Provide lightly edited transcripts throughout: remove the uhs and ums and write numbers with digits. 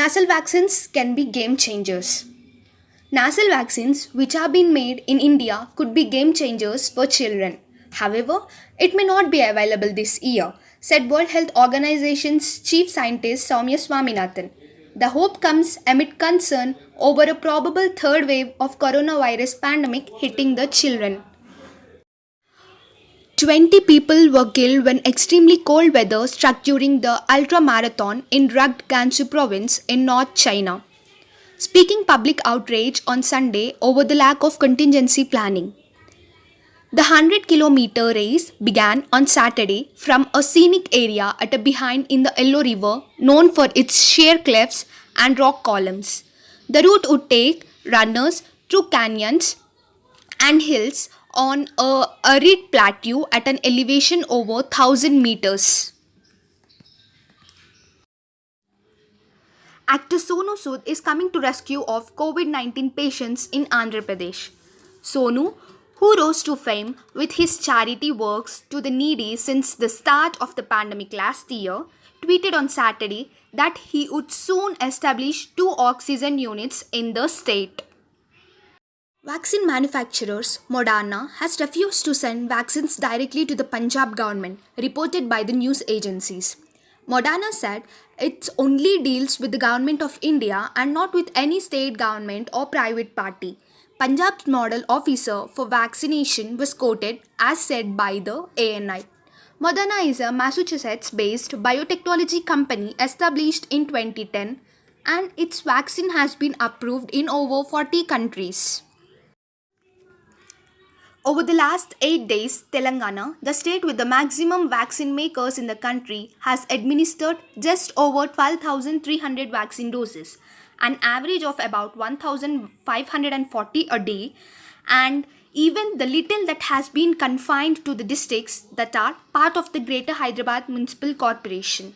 Nasal vaccines can be game changers. Nasal vaccines, which have been made in India, could be game changers for children. However, it may not be available this year, said World Health Organization's chief scientist Soumya Swaminathan. The hope comes amid concern over a probable third wave of coronavirus pandemic hitting the children. 20 people were killed when extremely cold weather struck during the ultra marathon in rugged Gansu province in North China, speaking public outrage on Sunday over the lack of contingency planning. The 100-kilometer race began on Saturday from a scenic area at a behind in the Yellow River known for its sheer cliffs and rock columns. The route would take runners through canyons and hills on a arid plateau at an elevation over 1000 meters. Actor Sonu Sood is coming to rescue of COVID-19 patients in Andhra Pradesh. Sonu, who rose to fame with his charity works to the needy since the start of the pandemic last year, tweeted on Saturday that he would soon establish 2 oxygen units in the state. Vaccine manufacturers Moderna has refused to send vaccines directly to the Punjab government, reported by the news agencies. Moderna said it only deals with the government of India and not with any state government or private party. Punjab's nodal officer for vaccination was quoted as said by the ANI. Moderna is a Massachusetts-based biotechnology company established in 2010 and its vaccine has been approved in over 40 countries. Over the last 8 days, Telangana, the state with the maximum vaccine makers in the country, has administered just over 12,300 vaccine doses, an average of about 1,540 a day, and even the little that has been confined to the districts that are part of the Greater Hyderabad Municipal Corporation.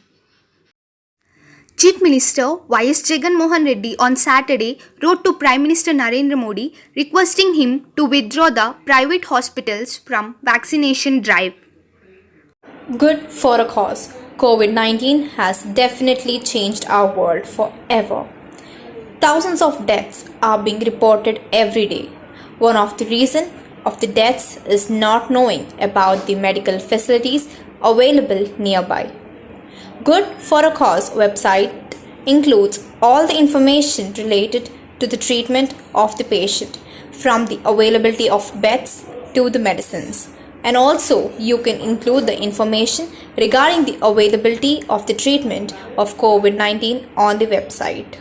Chief Minister Y.S. Jagan Mohan Reddy on Saturday wrote to Prime Minister Narendra Modi requesting him to withdraw the private hospitals from vaccination drive. Good for a cause. COVID-19 has definitely changed our world forever. Thousands of deaths are being reported every day. One of the reasons of the deaths is not knowing about the medical facilities available nearby. Good for a Cause website includes all the information related to the treatment of the patient, from the availability of beds to the medicines. And also you can include the information regarding the availability of the treatment of COVID-19 on the website.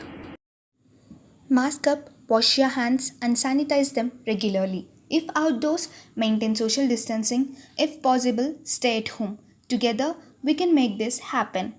Mask up, wash your hands and sanitize them regularly. If outdoors, maintain social distancing. If possible, stay at home. Together, we can make this happen.